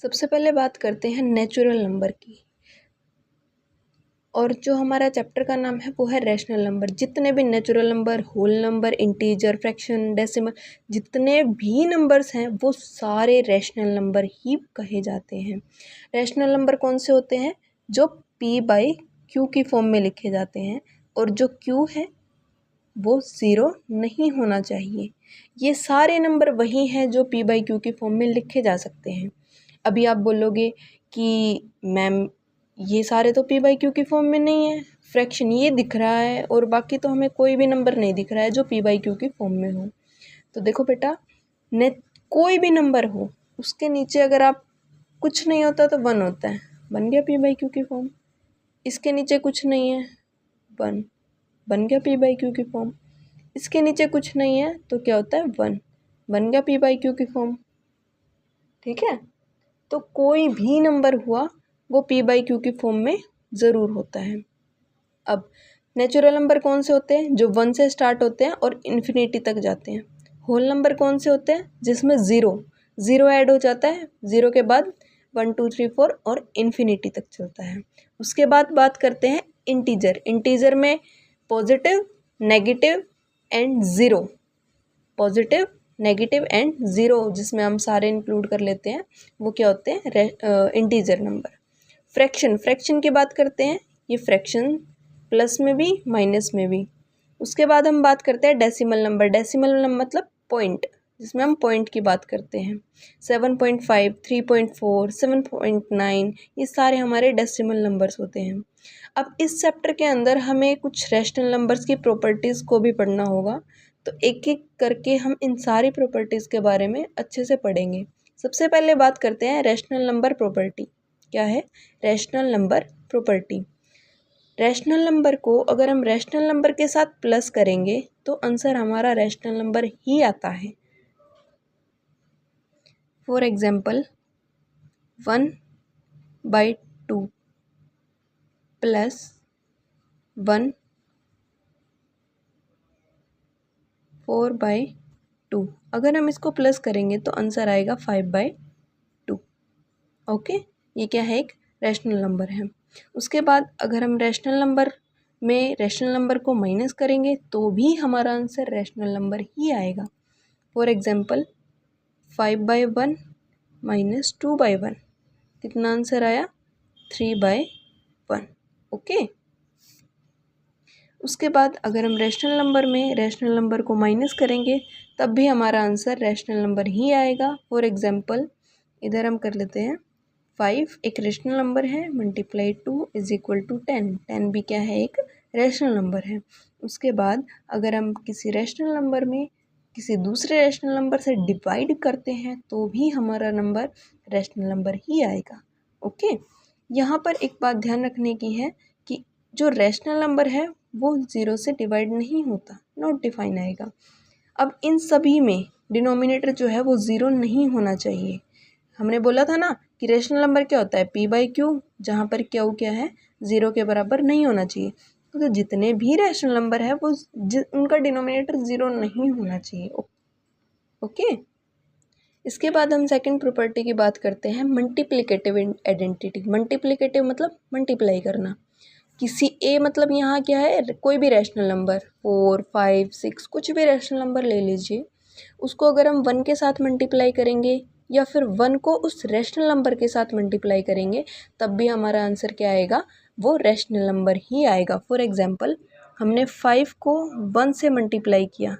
सबसे पहले बात करते हैं नेचुरल नंबर की। और जो हमारा चैप्टर का नाम है वो है रैशनल नंबर। जितने भी natural number, whole number, integer, fraction, decimal, जितने भी नंबर्स हैं वो सारे रैशनल नंबर ही कहे जाते हैं। रैशनल नंबर कौन से होते हैं? जो p/q की फॉर्म में लिखे जाते हैं, और जो q है वो ज़ीरो नहीं होना चाहिए। ये सारे नंबर वही हैं जो p/q की फॉर्म में लिखे जा सकते हैं। अभी आप बोलोगे कि मैम ये सारे तो p/q की फॉर्म में नहीं है, फ्रैक्शन ये दिख रहा है और बाकी तो हमें कोई भी नंबर नहीं दिख रहा है जो p/q की फॉर्म में हो। तो देखो बेटा, ने कोई भी नंबर हो उसके नीचे अगर आप कुछ नहीं होता तो 1 होता है, बन गया p/q की फॉर्म। इसके नीचे कुछ नहीं है, 1, बन गया p/q की फॉर्म। इसके नीचे कुछ नहीं है तो क्या होता है, 1, बन गया p/q की फॉर्म। ठीक है, तो कोई भी नंबर हुआ वो p/q की फॉर्म में ज़रूर होता है। अब नेचुरल नंबर कौन से होते हैं? जो 1 से स्टार्ट होते हैं और इन्फिनिटी तक जाते हैं। होल नंबर कौन से होते हैं? जिसमें ज़ीरो ऐड हो जाता है, ज़ीरो के बाद 1 2 3 4 और इन्फिनिटी तक चलता है। उसके बाद बात करते हैं इंटीजर। इंटीजर में positive, negative and zero, positive, negative and zero, जिसमें हम सारे इंक्लूड कर लेते हैं, वो क्या होते हैं? Integer number. फ्रैक्शन की बात करते हैं। ये फ्रैक्शन प्लस में भी माइनस में भी। उसके बाद हम बात करते हैं डेसिमल नंबर। डेसिमल नंबर मतलब पॉइंट, जिसमें हम पॉइंट की बात करते हैं। 7.5, 3.4, 7.9, ये सारे हमारे डेसिमल नंबर्स होते हैं। अब इस चैप्टर के अंदर हमें कुछ रैशनल नंबर्स की प्रॉपर्टीज़ को भी पढ़ना होगा, तो एक एक करके हम इन सारी प्रॉपर्टीज़ के बारे में अच्छे से पढ़ेंगे। सबसे पहले बात करते हैं रैशनल नंबर प्रॉपर्टी। क्या है rational number property? Rational number को अगर हम रैशनल नंबर के साथ प्लस करेंगे तो आंसर हमारा रैशनल नंबर ही आता है। फॉर एग्जाम्पल 1/2 प्लस 1 4/2, अगर हम इसको प्लस करेंगे तो आंसर आएगा 5/2। ओके, ये क्या है? एक रैशनल नंबर है। उसके बाद अगर हम रैशनल नंबर में रैशनल नंबर को माइनस करेंगे तो भी हमारा आंसर रैशनल नंबर ही आएगा। फॉर एग्जांपल 5/1 माइनस 2/1, कितना आंसर आया? 3/1। ओके, उसके बाद अगर हम रैशनल नंबर में रैशनल नंबर को माइनस करेंगे तब भी हमारा आंसर रैशनल नंबर ही आएगा। फॉर एग्जांपल इधर हम कर लेते हैं 5 एक रैशनल नंबर है, मल्टीप्लाई 2 इज इक्वल टू 10। 10 भी क्या है? एक रैशनल नंबर है। उसके बाद अगर हम किसी रैशनल नंबर में किसी दूसरे रैशनल नंबर से डिवाइड करते हैं तो भी हमारा नंबर रैशनल नंबर ही आएगा। ओके, यहाँ पर एक बात ध्यान रखने की है कि जो रैशनल नंबर है वो ज़ीरो से डिवाइड नहीं होता, नॉट डिफाइन आएगा। अब इन सभी में डिनोमिनेटर जो है वो ज़ीरो नहीं होना चाहिए। हमने बोला था ना कि रैशनल नंबर क्या होता है? p/q, जहाँ पर क्यू क्या है? ज़ीरो के बराबर नहीं होना चाहिए। तो जितने भी रैशनल नंबर है वो उनका डिनोमिनेटर ज़ीरो नहीं होना चाहिए। ओके, इसके बाद हम सेकंड प्रॉपर्टी की बात करते हैं, मल्टीप्लिकेटिव आइडेंटिटी। मल्टीप्लिकेटिव मतलब मल्टीप्लाई करना। किसी ए मतलब यहाँ क्या है? कोई भी रैशनल नंबर 4 5 6 कुछ भी रैशनल नंबर ले लीजिए, उसको अगर हम 1 के साथ मल्टीप्लाई करेंगे या फिर 1 को उस रैशनल नंबर के साथ मल्टीप्लाई करेंगे तब भी हमारा आंसर क्या आएगा? वो रैशनल नंबर ही आएगा। फॉर एग्जांपल हमने 5 को 1 से मल्टीप्लाई किया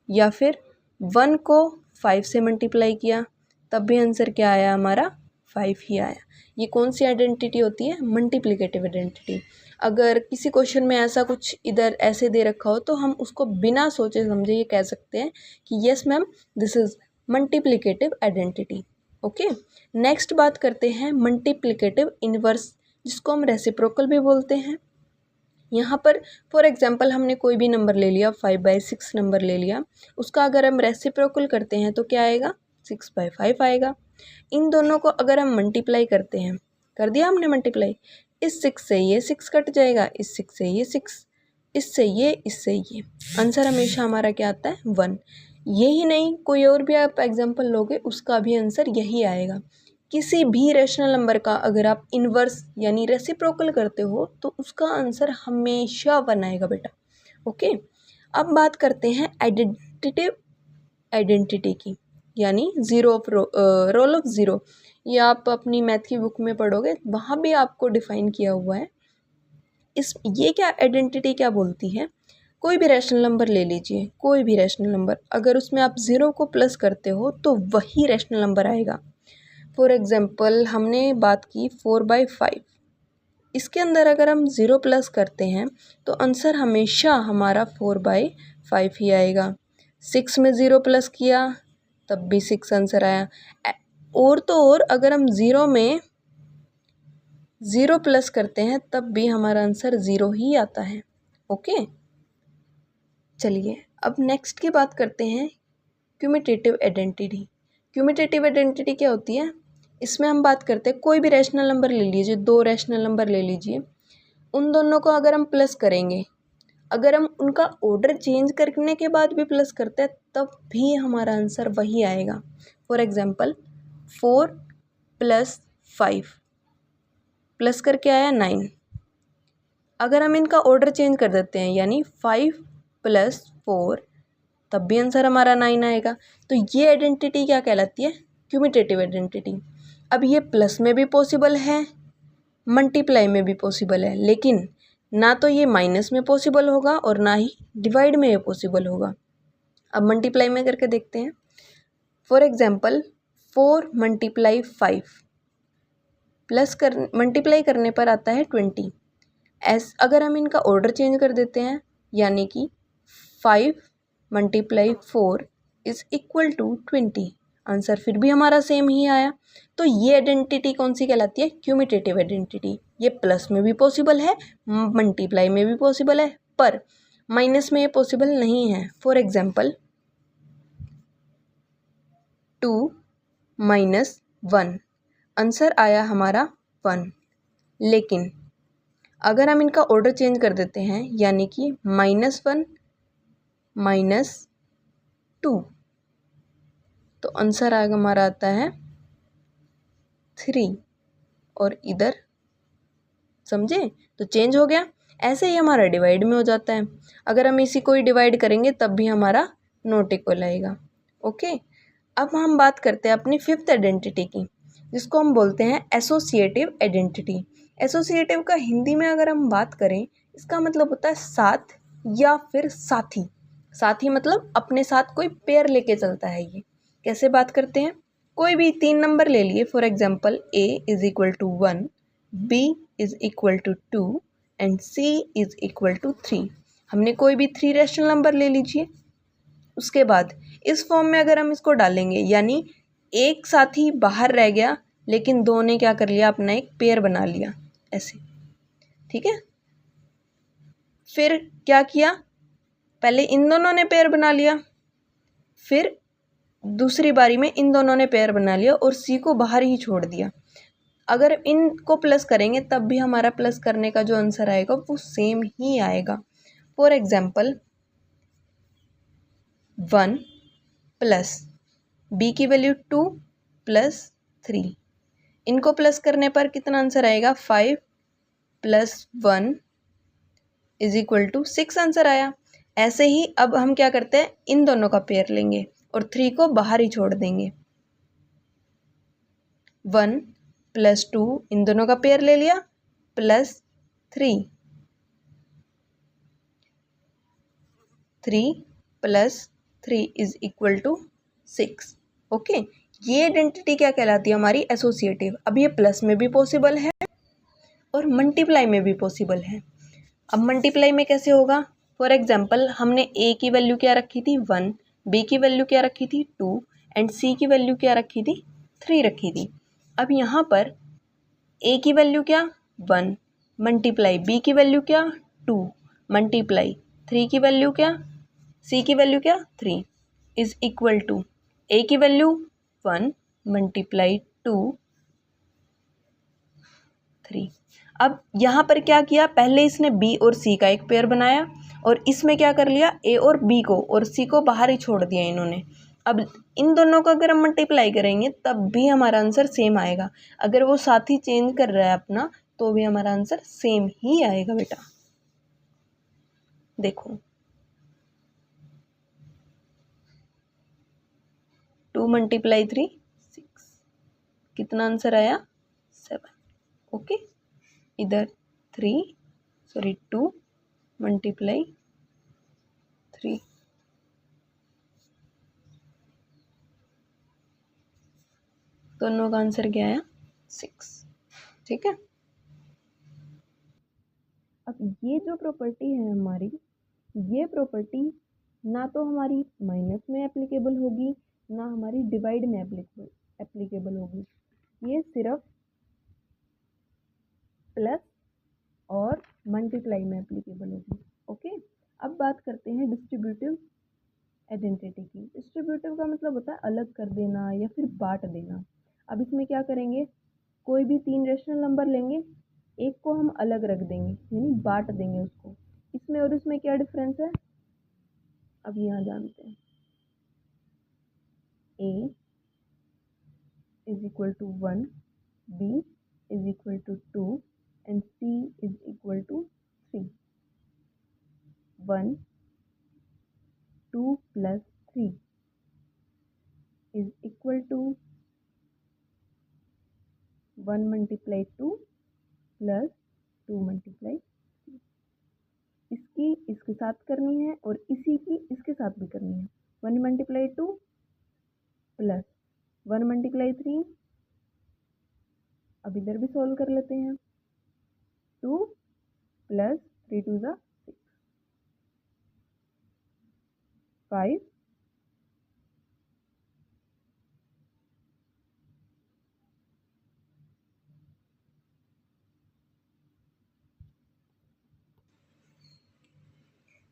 या फिर 1 को 5 से मल्टीप्लाई किया तब भी आंसर क्या आया? हमारा 5 ही आया। ये कौन सी आइडेंटिटी होती है? Multiplicative identity. अगर किसी क्वेश्चन में ऐसा कुछ इधर ऐसे दे रखा हो तो हम उसको बिना सोचे समझे ये कह सकते हैं कि yes ma'am, this is multiplicative identity. Okay, next बात करते हैं मल्टीप्लिकेटिव इनवर्स, जिसको हम रेसिप्रोकल भी बोलते हैं। यहाँ पर फॉर एग्जांपल हमने कोई भी नंबर ले लिया, 5/6 नंबर ले लिया, उसका अगर हम रेसिप्रोकल करते हैं तो क्या आएगा? 6/5 आएगा। इन दोनों को अगर हम मल्टीप्लाई करते हैं, कर दिया हमने मल्टीप्लाई, इस 6 से ये 6 कट जाएगा, इस 6 से ये 6, इससे ये, आंसर हमेशा हमारा क्या आता है? 1। यही नहीं, कोई और भी आप एग्जांपल लोगे उसका भी आंसर यही आएगा। किसी भी रैशनल नंबर का अगर आप इन्वर्स यानी रेसिप्रोकल करते हो तो उसका आंसर हमेशा 1 आएगा बेटा। ओके, अब बात करते हैं आइडेंटिटी की, यानी zero of role of zero. ये आप अपनी मैथ की बुक में पढ़ोगे, वहाँ भी आपको डिफाइन किया हुआ है। ये क्या आइडेंटिटी क्या बोलती है, कोई भी रैशनल नंबर ले लीजिए, कोई भी रैशनल नंबर, अगर उसमें आप ज़ीरो को प्लस करते हो तो वही रैशनल नंबर आएगा। फॉर एग्ज़ाम्पल हमने बात की 4/5, इसके अंदर अगर हम ज़ीरो प्लस करते हैं तो आंसर हमेशा हमारा 4/5 ही आएगा। 6 में ज़ीरो प्लस किया तब भी 6 आंसर आया। और तो और अगर हम ज़ीरो में ज़ीरो प्लस करते हैं तब भी हमारा आंसर 0 ही आता है। ओके, चलिए अब नेक्स्ट की बात करते हैं क्यूमिटेटिव आइडेंटिटी। क्यूमिटेटिव आइडेंटिटी क्या होती है, इसमें हम बात करते हैं कोई भी रैशनल नंबर ले लीजिए, 2 रैशनल नंबर ले लीजिए, उन दोनों को अगर हम प्लस करेंगे, अगर हम उनका ऑर्डर चेंज करने के बाद भी प्लस करते हैं तब भी हमारा आंसर वही आएगा। फॉर एग्ज़ाम्पल 4 + 5 प्लस करके आया 9, अगर हम इनका ऑर्डर चेंज कर देते हैं यानी 5 + 4 तब भी आंसर हमारा 9 आएगा। तो ये आइडेंटिटी क्या कहलाती है, क्यूमिटेटिव आइडेंटिटी। अब ये प्लस में भी पॉसिबल है, मल्टीप्लाई में भी पॉसिबल है, लेकिन ना तो ये माइनस में पॉसिबल होगा और ना ही डिवाइड में ये पॉसिबल होगा। अब मल्टीप्लाई में करके देखते हैं। फॉर एग्जांपल 4 × 5 प्लस कर मल्टीप्लाई करने पर आता है 20। अगर हम इनका ऑर्डर चेंज कर देते हैं यानी कि 5 × 4 = 20, आंसर फिर भी हमारा सेम ही आया। तो ये आइडेंटिटी कौन सी कहलाती है, क्यूमिटेटिव आइडेंटिटी। ये प्लस में भी पॉसिबल है, मल्टीप्लाई में भी पॉसिबल है, पर माइनस में ये पॉसिबल नहीं है। फॉर एग्जांपल 2 - 1, आंसर आया हमारा 1। लेकिन अगर हम इनका ऑर्डर चेंज कर देते हैं यानी कि -1 - 2 तो आंसर आएगा हमारा आता है 3, और इधर समझे तो चेंज हो गया। ऐसे ही हमारा डिवाइड में हो जाता है, अगर हम इसी को ही डिवाइड करेंगे तब भी हमारा नॉट इक्वल आएगा। ओके, अब हम बात करते हैं अपनी फिफ्थ आइडेंटिटी की, जिसको हम बोलते हैं एसोसिएटिव आइडेंटिटी। एसोसिएटिव का हिंदी में अगर हम बात करें, इसका मतलब होता है साथ या फिर साथी। साथी मतलब अपने साथ कोई पेयर लेके चलता है। ये कैसे बात करते हैं, कोई भी 3 नंबर ले लिए, for example A = 1, B = 2 and C = 3। हमने कोई भी 3 रैशनल नंबर ले लीजिए, उसके बाद इस फॉर्म में अगर हम इसको डालेंगे यानी एक साथी बाहर रह गया लेकिन दो ने क्या कर लिया, अपना एक पेयर बना लिया ऐसे, ठीक है। फिर क्या किया, पहले इन दोनों ने पेयर बना लिया, फिर दूसरी बारी में इन दोनों ने पेयर बना लिया और C को बाहर ही छोड़ दिया। अगर इनको प्लस करेंगे तब भी हमारा प्लस करने का जो आंसर आएगा वो सेम ही आएगा। फॉर एग्जाम्पल 1 + B की वैल्यू 2 + 3, इनको प्लस करने पर कितना आंसर आएगा, 5 + 1 = 6 आंसर आया। ऐसे ही अब हम क्या करते हैं, इन दोनों का पेयर लेंगे और 3 को बाहर ही छोड़ देंगे। 1 + 2 इन दोनों का पेयर ले लिया, +3 + 3 = 6। ओके, ये आइडेंटिटी क्या कहलाती है, हमारी एसोसिएटिव। अब ये प्लस में भी पॉसिबल है और मल्टीप्लाई में भी पॉसिबल है। अब मल्टीप्लाई में कैसे होगा, फॉर एग्जांपल हमने A की वैल्यू क्या रखी थी, 1, B की वैल्यू क्या रखी थी, 2 एंड C की वैल्यू क्या रखी थी, 3 रखी थी। अब यहाँ पर A की वैल्यू क्या, 1 मल्टीप्लाई B की वैल्यू क्या, 2 मल्टीप्लाई 3 की वैल्यू क्या, C की वैल्यू क्या, 3 = A की वैल्यू 1 मल्टीप्लाई 2 3। अब यहाँ पर क्या किया, पहले इसने B और C का एक पेयर बनाया और इसमें क्या कर लिया, A और B को और C को बाहर ही छोड़ दिया इन्होंने। अब इन दोनों का अगर हम मल्टीप्लाई करेंगे तब भी हमारा आंसर सेम आएगा। अगर वो साथ ही चेंज कर रहा है अपना तो भी हमारा आंसर सेम ही आएगा बेटा। देखो 2 × 3 6, कितना आंसर आया 7। ओके, इधर 2 × 3, दोनों का आंसर क्या आया 6। ठीक है, अब ये जो प्रॉपर्टी है हमारी, ये प्रॉपर्टी ना तो हमारी माइनस में एप्लीकेबल होगी ना हमारी डिवाइड में एप्लीकेबल होगी, ये सिर्फ प्लस और मल्टीप्लाई में एप्लीकेबल होगी। ओके, अब बात करते हैं डिस्ट्रीब्यूटिव आइडेंटिटी की। डिस्ट्रीब्यूटिव का मतलब होता है अलग कर देना या फिर बांट देना। अब इसमें क्या करेंगे, कोई भी 3 रेशनल नंबर लेंगे, एक को हम अलग रख देंगे यानी बांट देंगे उसको। इसमें और इसमें क्या डिफरेंस है, अब यहाँ जानते हैं। A is equal to 1, B is equal to 2 and C is equal to 3. 1, 2 plus 3 is equal to 1 multiply 2 plus 2 multiply 3. इसकी इसके साथ करनी है और इसी की इसके साथ भी करनी है। 1 multiply 2 plus 1 multiply 3, अब इधर भी सॉल्व कर लेते हैं। 2 plus 3 2 ज़ा 6, 5,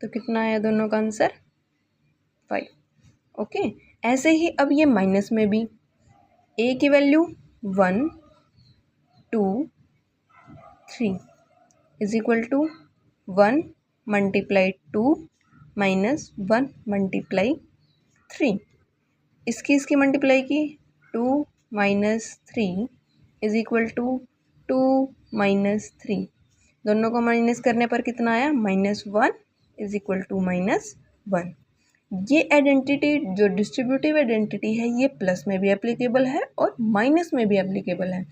तो कितना आया दोनों का आंसर 5। ओके, ऐसे ही अब ये माइनस में भी A की value 1 2 3 is equal to 1 multiply 2 minus 1 multiply 3, इसकी मल्टीप्लाई की 2 minus 3 is equal to 2 minus 3, दोनों को माइनस करने पर कितना आया -1 इज इक्वल टू -1। ये आइडेंटिटी जो डिस्ट्रीब्यूटिव आइडेंटिटी है ये प्लस में भी एप्लीकेबल है और माइनस में भी एप्लीकेबल है।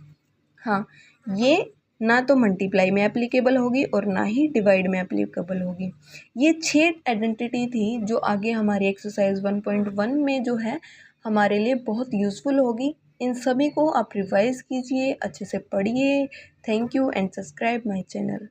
हाँ, ये ना तो मल्टीप्लाई में एप्लीकेबल होगी और ना ही डिवाइड में एप्लीकेबल होगी। ये 6 आइडेंटिटी थी जो आगे हमारी एक्सरसाइज 1.1 में जो है हमारे लिए बहुत यूज़फुल होगी। इन सभी को आप रिवाइज कीजिए, अच्छे से पढ़िए। Thank you and subscribe my channel.